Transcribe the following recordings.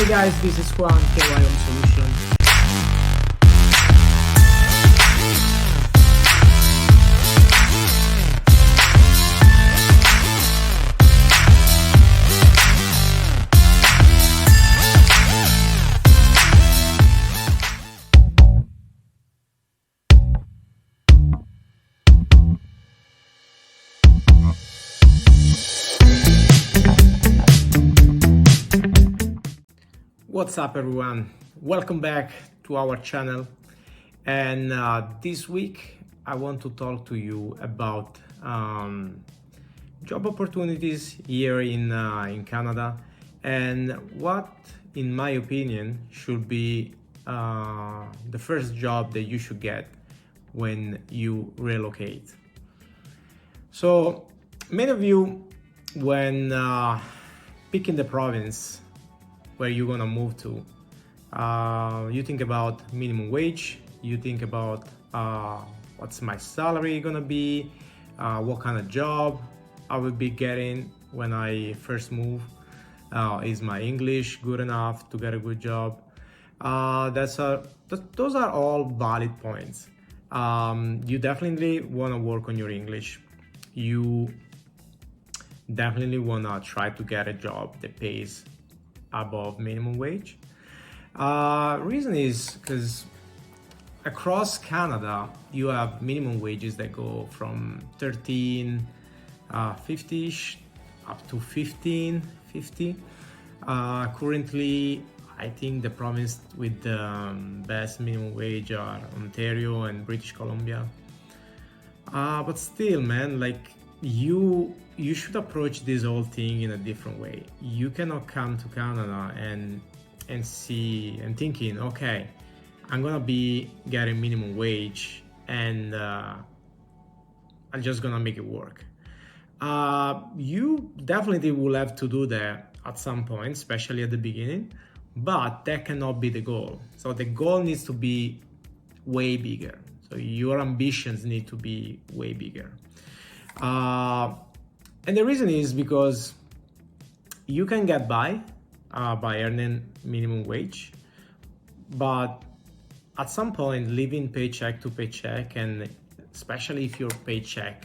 Hi guys, this is Juan Carniel Solution. What's up everyone? Welcome back to our channel, and this week I want to talk to you about job opportunities here in Canada, and what in my opinion should be the first job that you should get when you relocate. So many of you, when picking the province where you're gonna move to, you think about minimum wage, you think about what's my salary gonna be, what kind of job I will be getting when I first move, is my English good enough to get a good job. Those are all valid points. You definitely want to work on your English. You definitely want to try to get a job that pays above minimum wage. Reason is because across Canada you have minimum wages that go from 13.50ish up to 15.50. Currently I think the province with the best minimum wage are Ontario and British Columbia. But still, man, like you should approach this whole thing in a different way. You cannot come to Canada and see and thinking, okay, I'm gonna be getting minimum wage and I'm just gonna make it work. You definitely will have to do that at some point, especially at the beginning, but that cannot be the goal. So the goal needs to be way bigger. So your ambitions need to be way bigger. And the reason is because you can get by earning minimum wage, but at some point living paycheck to paycheck, and especially if your paycheck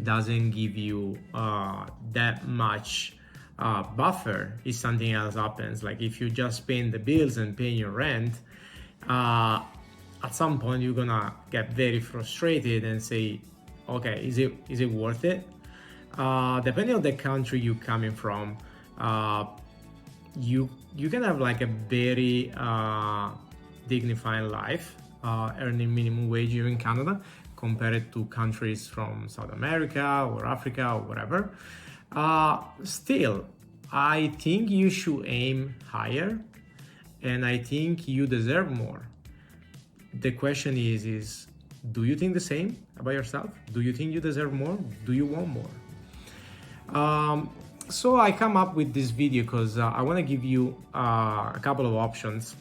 doesn't give you that much buffer, if something else happens, like if you just paying the bills and paying your rent, at some point you're gonna get very frustrated and say, okay, is it worth it? Depending on the country you're coming from, you can have like a very dignified life earning minimum wage here in Canada compared to countries from South America or Africa or whatever. Still, I think you should aim higher, and I think you deserve more. The question is do you think the same about yourself? Do you think you deserve more? Do you want more? So I come up with this video because I want to give you a couple of options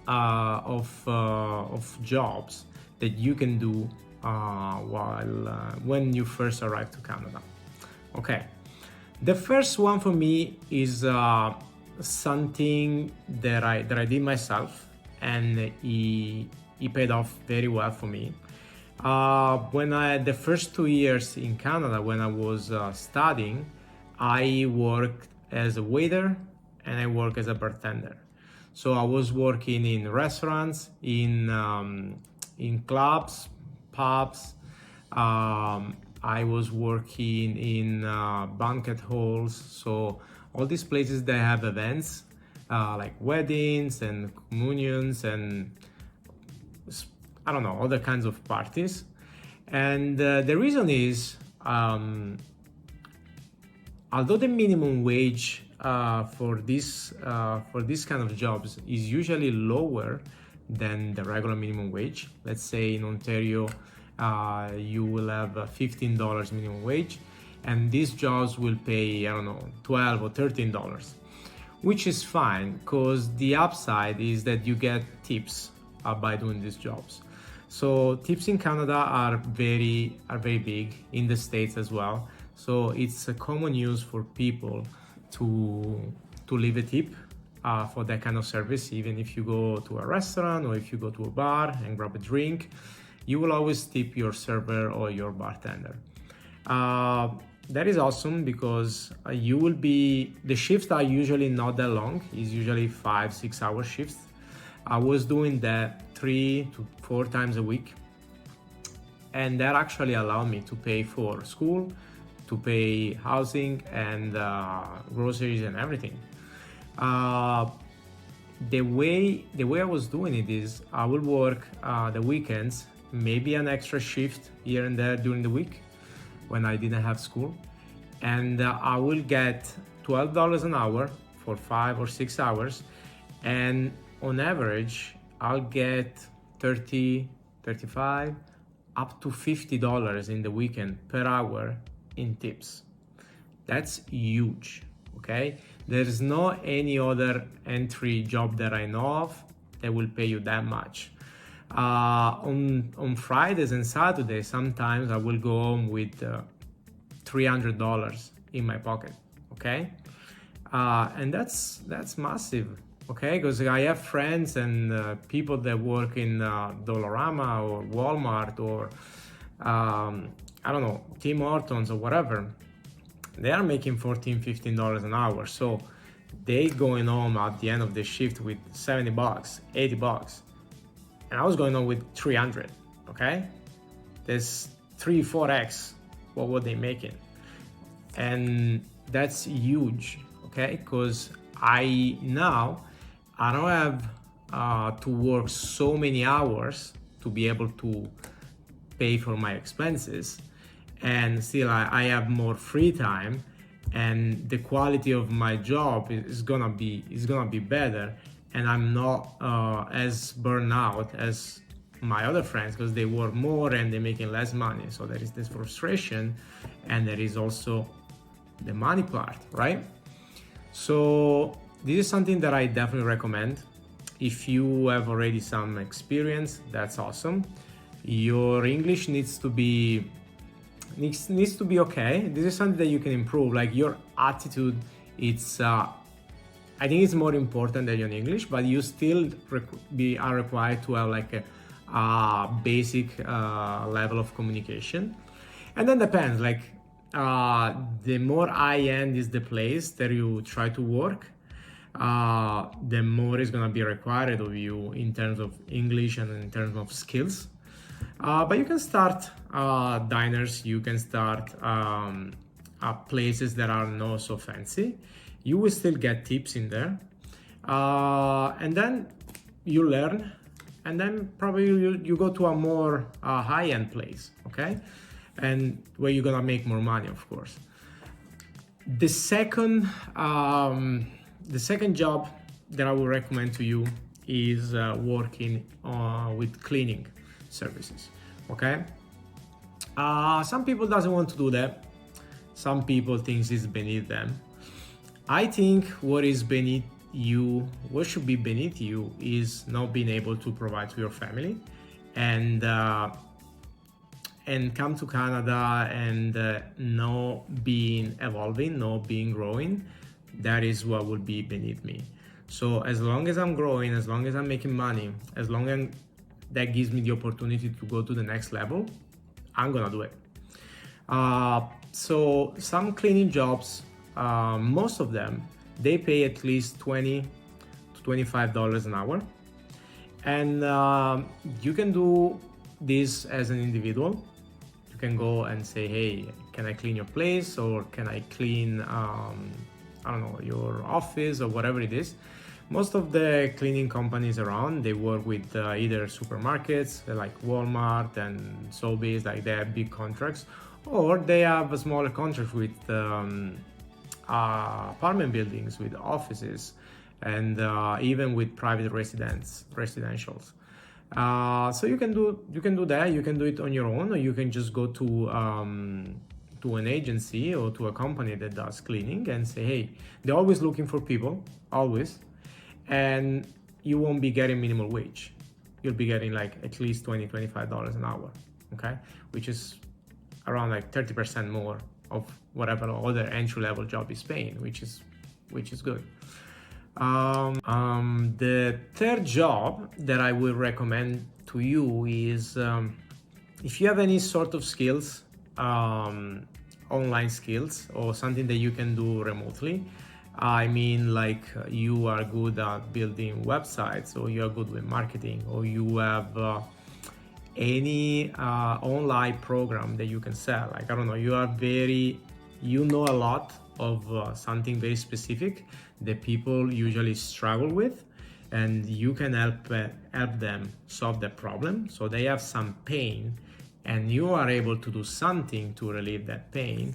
of jobs that you can do when you first arrive to Canada. Okay, the first one for me is something that I did myself, and it paid off very well for me. When the first 2 years in Canada, when I was studying, I worked as a waiter and I worked as a bartender. So I was working in restaurants, in clubs, pubs. I was working in banquet halls. So all these places that have events like weddings and communions and I don't know, other kinds of parties. And the reason is, although the minimum wage for this kind of jobs is usually lower than the regular minimum wage. Let's say in Ontario, you will have $15 minimum wage, and these jobs will pay, I don't know, $12 or $13, which is fine because the upside is that you get tips by doing these jobs. So tips in Canada are very big, in the States as well. So it's a common use for people to leave a tip for that kind of service. Even if you go to a restaurant or if you go to a bar and grab a drink, you will always tip your server or your bartender. That is awesome because the shifts are usually not that long. It's usually 5-6 hour shifts. I was doing that 3 to 4 times a week, and that actually allowed me to pay for school, to pay housing and groceries and everything. The way I was doing it is I will work the weekends, maybe an extra shift here and there during the week when I didn't have school, and I will get $12 an hour for 5 or 6 hours, and on average I'll get 30, 35, up to $50 in the weekend per hour in tips. That's huge. Okay, there's no any other entry job that I know of that will pay you that much. On Fridays and Saturdays, sometimes I will go home with $300 in my pocket. Okay, and that's massive. Okay, because I have friends and people that work in Dollarama or Walmart or I don't know, Tim Hortons or whatever. They are making $14-15 an hour, so they going home at the end of the shift with $70, $80, and I was going home with 300. Okay, there's 3-4x what were they making, and that's huge. Okay, because I don't have to work so many hours to be able to pay for my expenses, and still I have more free time, and the quality of my job is gonna be better, and I'm not as burned out as my other friends because they work more and they're making less money. So there is this frustration, and there is also the money part, right? So this is something that I definitely recommend. If you have already some experience, that's awesome. Your English needs to be okay. This is something that you can improve. Like your attitude, I think it's more important than your English, but you still are required to have like a basic level of communication. And then depends, like the more high-end is the place that you try to work, the more is gonna be required of you in terms of English and in terms of skills. But you can start diners, you can start places that are not so fancy. You will still get tips in there, and then you learn, and then probably you go to a more high-end place, okay, and where you're gonna make more money, of course. The second job that I would recommend to you is working with cleaning services. Okay, some people doesn't want to do that. Some people think it's beneath them. I think what should be beneath you is not being able to provide to your family and come to Canada and not being evolving, not being growing. That is what would be beneath me. So as long as I'm growing, as long as I'm making money, as long as that gives me the opportunity to go to the next level, I'm gonna do it. So some cleaning jobs, most of them, they pay at least $20 to $25 an hour. And you can do this as an individual. You can go and say, hey, can I clean your place? Or can I clean, I don't know, your office or whatever it is. Most of the cleaning companies around, they work with either supermarkets like Walmart and Sobeys, like they have big contracts, or they have a smaller contract with apartment buildings, with offices, and even with private residentials. So you can do that. You can do it on your own, or you can just go to an agency or to a company that does cleaning and say, hey, they're always looking for people, always. And you won't be getting minimum wage. You'll be getting like at least $20-25 an hour, okay? Which is around like 30% more of whatever other entry-level job is paying, which is good. The third job that I will recommend to you is if you have any sort of skills, online skills or something that you can do remotely. I mean, like you are good at building websites, or you are good with marketing, or you have any online program that you can sell. Like, I don't know, you know a lot of something very specific that people usually struggle with, and you can help them solve that problem. So they have some pain and you are able to do something to relieve that pain.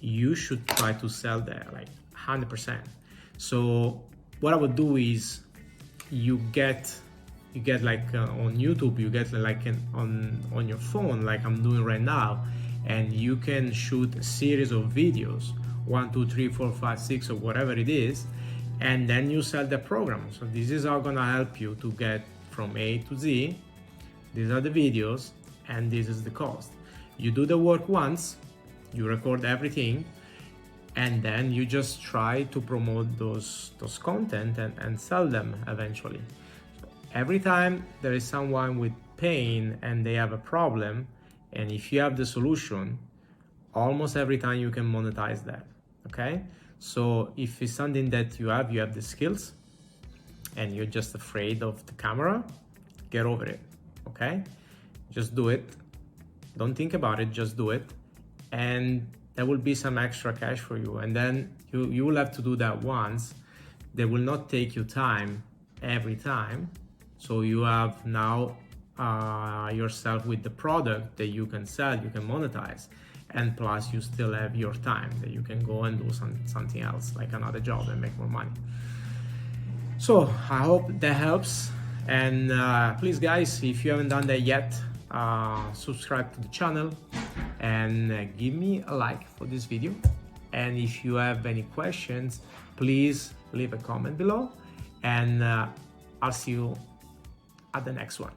You should try to sell that, like 100%. So what I would do is you get like on YouTube, you get like on your phone, like I'm doing right now, and you can shoot a series of videos, 1, 2, 3, 4, 5, 6, or whatever it is, and then you sell the program. So this is how gonna help you to get from A to Z. These are the videos, and this is the cost. You do the work once, you record everything, and then you just try to promote those content and sell them eventually. So every time there is someone with pain and they have a problem, and if you have the solution, almost every time you can monetize that. Okay, so if it's something that you have the skills, and you're just afraid of the camera, get over it. Okay, just do it. Don't think about it, just do it, and there will be some extra cash for you. And then you will have to do that once. They will not take you time every time. So you have now yourself with the product that you can sell, you can monetize, and plus you still have your time that you can go and do something else, like another job, and make more money. So I hope that helps. And please guys, if you haven't done that yet, subscribe to the channel and give me a like for this video. And if you have any questions, please leave a comment below, and I'll see you at the next one.